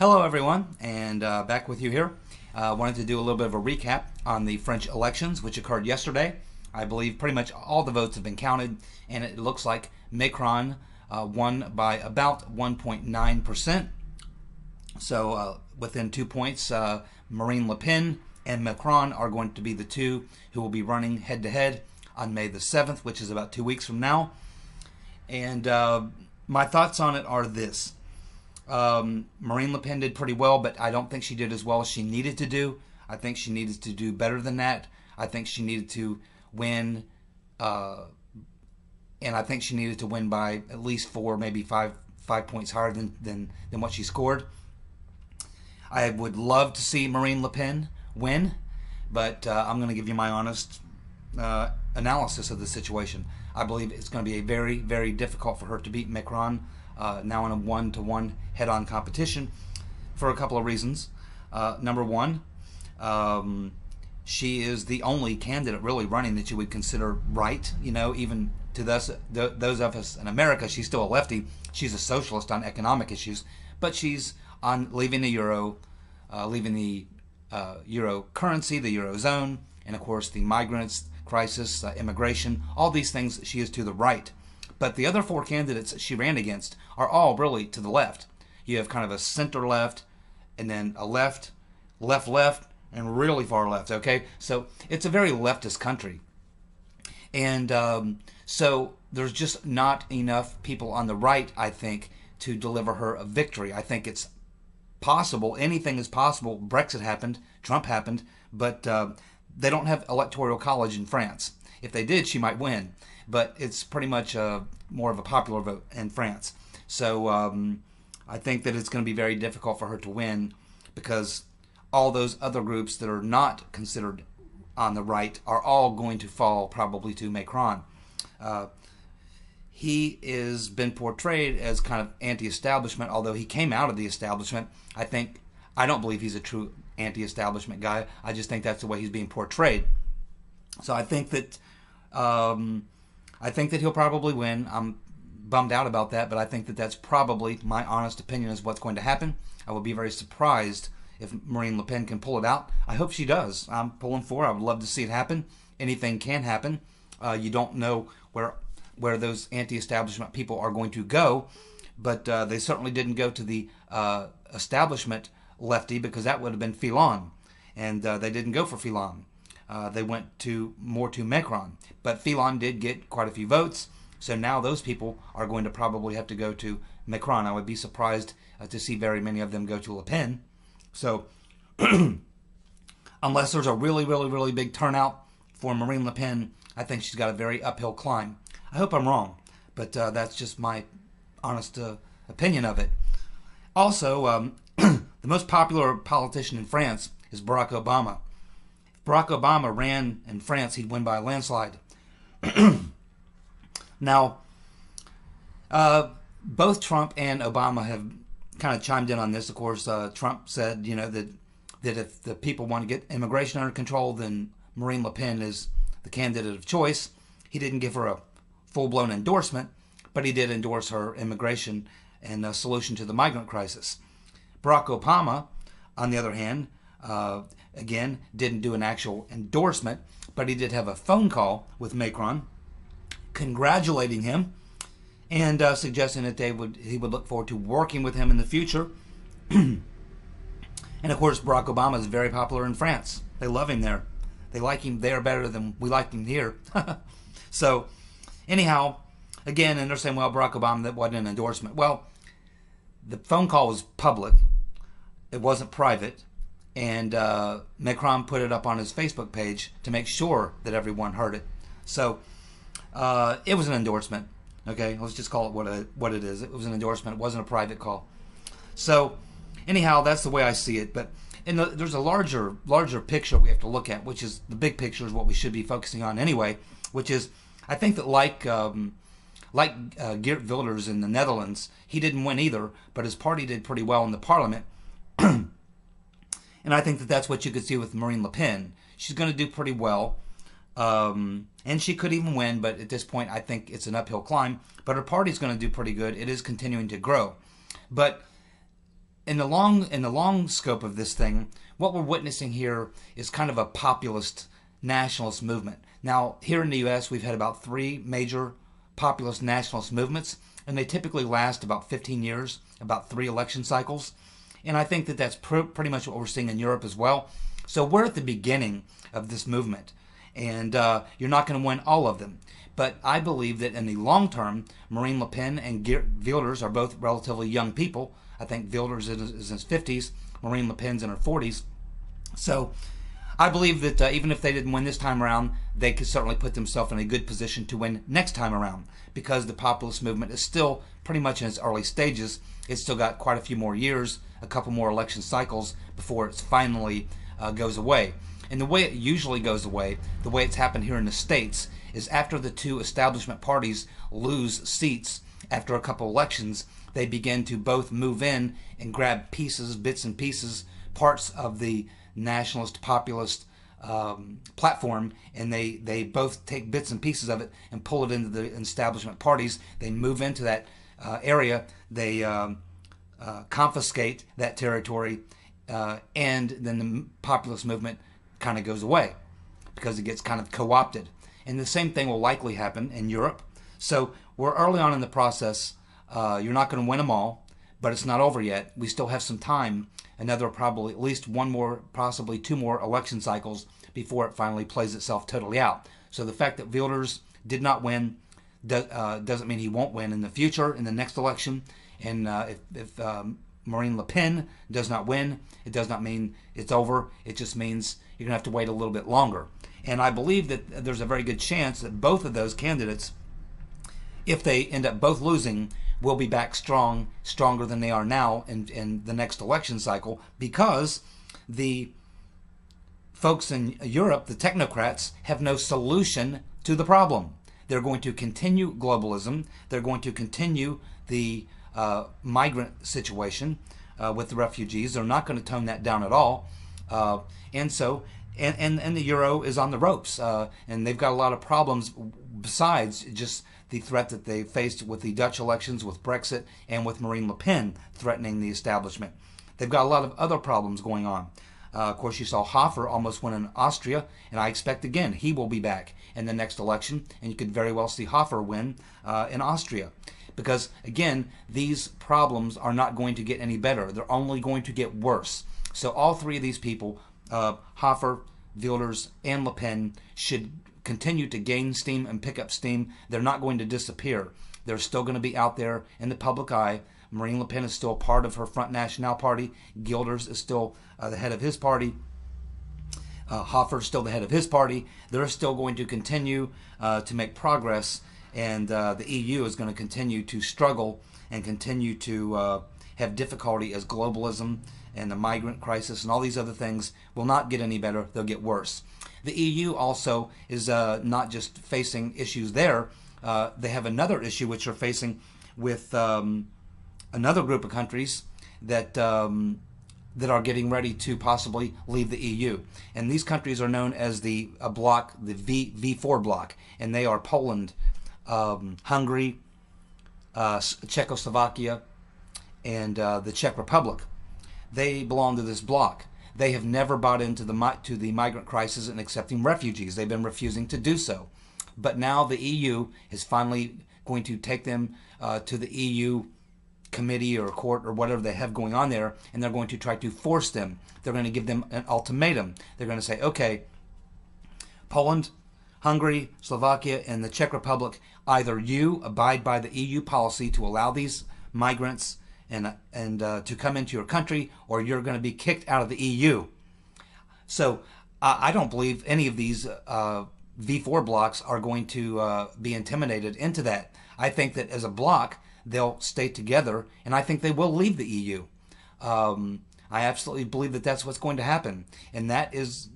Hello everyone, and back with you here. Wanted to do a little bit of a recap on the French elections, which occurred yesterday. I believe pretty much all the votes have been counted, and it looks like Macron won by about 1.9%. So within 2 points, Marine Le Pen and Macron are going to be the two who will be running head-to-head on May the 7th, which is about 2 weeks from now. And my thoughts on it are this. Marine Le Pen did pretty well, but I don't think she did as well as she needed to do. I think she needed to do better than that. I think she needed to win, and I think she needed to win by at least 4, maybe 5 points higher than what she scored. I would love to see Marine Le Pen win, but I'm going to give you my honest analysis of the situation. I believe it's going to be a very, very difficult for her to beat Macron now in a 1-to-1 head-on competition for a couple of reasons. Number one, she is the only candidate really running that you would consider right. You know, even to those of us in America, she's still a lefty. She's a socialist on economic issues, but she's on leaving the euro, euro currency, the eurozone, and of course the migrants crisis, immigration, all these things. She is to the right. But the other 4 candidates that she ran against are all really to the left. You have kind of a center left, and then a left, and really far left, okay? So it's a very leftist country. And so there's just not enough people on the right, I think, to deliver her a victory. I think it's possible. Anything is possible. Brexit happened. Trump happened. But they don't have electoral college in France. If they did, she might win. But it's pretty much more of a popular vote in France. So I think that it's going to be very difficult for her to win because all those other groups that are not considered on the right are all going to fall probably to Macron. He is been portrayed as kind of anti-establishment, although he came out of the establishment. I don't believe he's a true anti-establishment guy. I just think that's the way he's being portrayed. So I think that he'll probably win. I'm bummed out about that, but I think that that's probably my honest opinion is what's going to happen. I would be very surprised if Marine Le Pen can pull it out. I hope she does. I'm pulling for her. I would love to see it happen. Anything can happen. You don't know where those anti-establishment people are going to go, but they certainly didn't go to the establishment lefty because that would have been Fillon, and they didn't go for Fillon. They went more to Macron, but Fillon did get quite a few votes, so now those people are going to probably have to go to Macron. I would be surprised to see very many of them go to Le Pen. So unless there's a really, really, really big turnout for Marine Le Pen, I think she's got a very uphill climb. I hope I'm wrong, but that's just my honest opinion of it. Also, the most popular politician in France is Barack Obama. If Barack Obama ran in France, he'd win by a landslide. Now, both Trump and Obama have kind of chimed in on this. Of course, Trump said, that if the people want to get immigration under control, then Marine Le Pen is the candidate of choice. He didn't give her a full-blown endorsement, but he did endorse her immigration and a solution to the migrant crisis. Barack Obama, on the other hand, again, didn't do an actual endorsement, but he did have a phone call with Macron, congratulating him and suggesting that he would look forward to working with him in the future. And of course, Barack Obama is very popular in France. They love him there. They like him there better than we like him here. So, anyhow, again, and they're saying, well, Barack Obama, that wasn't an endorsement. Well, the phone call was public. It wasn't private. And Macron put it up on his Facebook page to make sure that everyone heard it. So, it was an endorsement. Okay, let's just call it what it is. It was an endorsement. It wasn't a private call. So, anyhow, that's the way I see it. But there's a larger picture we have to look at, which is the big picture is what we should be focusing on anyway, which is I think that like Geert Wilders in the Netherlands, he didn't win either, but his party did pretty well in the parliament. And I think that that's what you could see with Marine Le Pen. She's going to do pretty well. And she could even win, but at this point I think it's an uphill climb. But her party's going to do pretty good. It is continuing to grow. But in the long scope of this thing, what we're witnessing here is kind of a populist nationalist movement. Now, here in the U.S., we've had about 3 major populist nationalist movements, and they typically last about 15 years, about 3 election cycles. And I think that that's pretty much what we're seeing in Europe as well. So we're at the beginning of this movement, and you're not going to win all of them. But I believe that in the long term, Marine Le Pen and Wilders are both relatively young people. I think Wilders is in his 50s, Marine Le Pen's in her 40s. So I believe that even if they didn't win this time around, they could certainly put themselves in a good position to win next time around, because the populist movement is still pretty much in its early stages. It's still got quite a few more years, a couple more election cycles before it finally goes away. And the way it usually goes away, the way it's happened here in the States, is after the 2 establishment parties lose seats after a couple elections, they begin to both move in and grab bits and pieces, parts of the nationalist populist platform, and they both take bits and pieces of it and pull it into the establishment parties. They move into that area, they confiscate that territory, and then the populist movement kind of goes away because it gets kind of co-opted. And the same thing will likely happen in Europe. So we're early on in the process. You're not going to win them all, but it's not over yet. We still have some time, another probably at least 1 more, possibly 2 more election cycles before it finally plays itself totally out. So the fact that Wilders did not win doesn't mean he won't win in the future, in the next election. And if Marine Le Pen does not win, it does not mean it's over. It just means you're going to have to wait a little bit longer. And I believe that there's a very good chance that both of those candidates, if they end up both losing, will be back stronger than they are now in the next election cycle, because the folks in Europe, the technocrats, have no solution to the problem. They're going to continue globalism. They're going to continue the migrant situation with the refugees. They're not going to tone that down at all. And the euro is on the ropes, and they've got a lot of problems besides just the threat that they faced with the Dutch elections, with Brexit, and with Marine Le Pen threatening the establishment. They've got a lot of other problems going on. Of course, you saw Hofer almost win in Austria, and I expect, again, he will be back in the next election, and you could very well see Hofer win in Austria. Because, again, these problems are not going to get any better. They're only going to get worse. So all 3 of these people, Hofer, Wilders, and Le Pen, should continue to gain steam and pick up steam. They're not going to disappear. They're still going to be out there in the public eye. Marine Le Pen is still part of her Front National party. Wilders is still the head of his party. Hofer is still the head of his party. They're still going to continue to make progress, and the EU is going to continue to struggle and continue to have difficulty as globalism and the migrant crisis and all these other things will not get any better. They'll get worse. The EU also is not just facing issues there. They have another issue which they're facing with another group of countries that are getting ready to possibly leave the EU. And these countries are known as the bloc, the V4 bloc, and they are Poland, Hungary, Czechoslovakia, and the Czech Republic. They belong to this bloc. They have never bought into the migrant crisis and accepting refugees. They've been refusing to do so. But now the EU is finally going to take them to the EU committee or court or whatever they have going on there, and they're going to try to force them. They're going to give them an ultimatum. They're going to say, okay, Poland, Hungary, Slovakia, and the Czech Republic, either you abide by the EU policy to allow these migrants and to come into your country, or you're going to be kicked out of the EU. So I don't believe any of these V4 blocks are going to be intimidated into that. I think that as a bloc, they'll stay together, and I think they will leave the EU. I absolutely believe that that's what's going to happen, and that is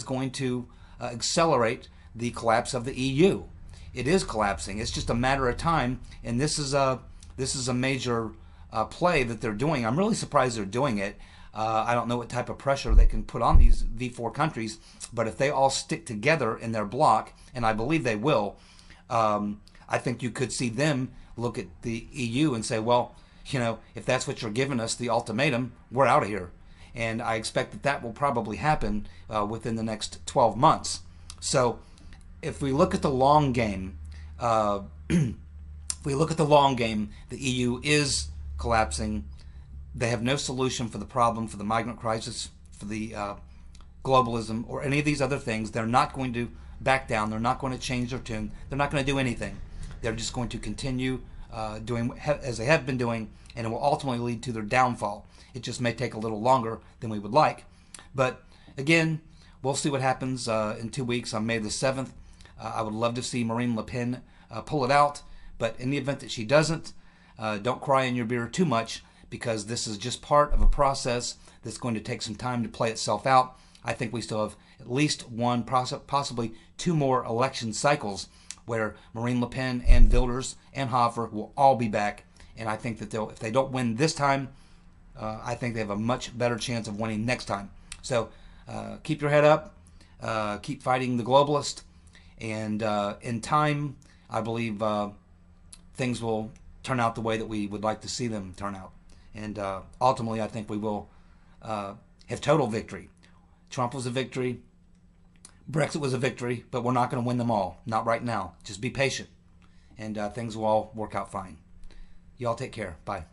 going to accelerate the collapse of the EU. It is collapsing. It's just a matter of time, and this is a major play that they're doing. I'm really surprised they're doing it. I don't know what type of pressure they can put on these V4 countries, but if they all stick together in their bloc, and I believe they will, I think you could see them look at the EU and say, well, if that's what you're giving us, the ultimatum, we're out of here. And I expect that will probably happen within the next 12 months. So if we look at the long game, the EU is collapsing. They have no solution for the problem, for the migrant crisis, for the globalism, or any of these other things. They're not going to back down. They're not going to change their tune. They're not going to do anything. They're just going to continue doing as they have been doing, and it will ultimately lead to their downfall. It just may take a little longer than we would like. But again, we'll see what happens in 2 weeks on May the 7th. I would love to see Marine Le Pen pull it out, but in the event that she doesn't, don't cry in your beer too much, because this is just part of a process that's going to take some time to play itself out. I think we still have at least one, possibly two more election cycles where Marine Le Pen and Wilders and Hofer will all be back. And I think that if they don't win this time, I think they have a much better chance of winning next time. So keep your head up, keep fighting the globalist, and in time, I believe things will turn out the way that we would like to see them turn out. And ultimately, I think we will have total victory. Trump was a victory. Brexit was a victory, but we're not going to win them all. Not right now. Just be patient, and things will all work out fine. Y'all take care. Bye.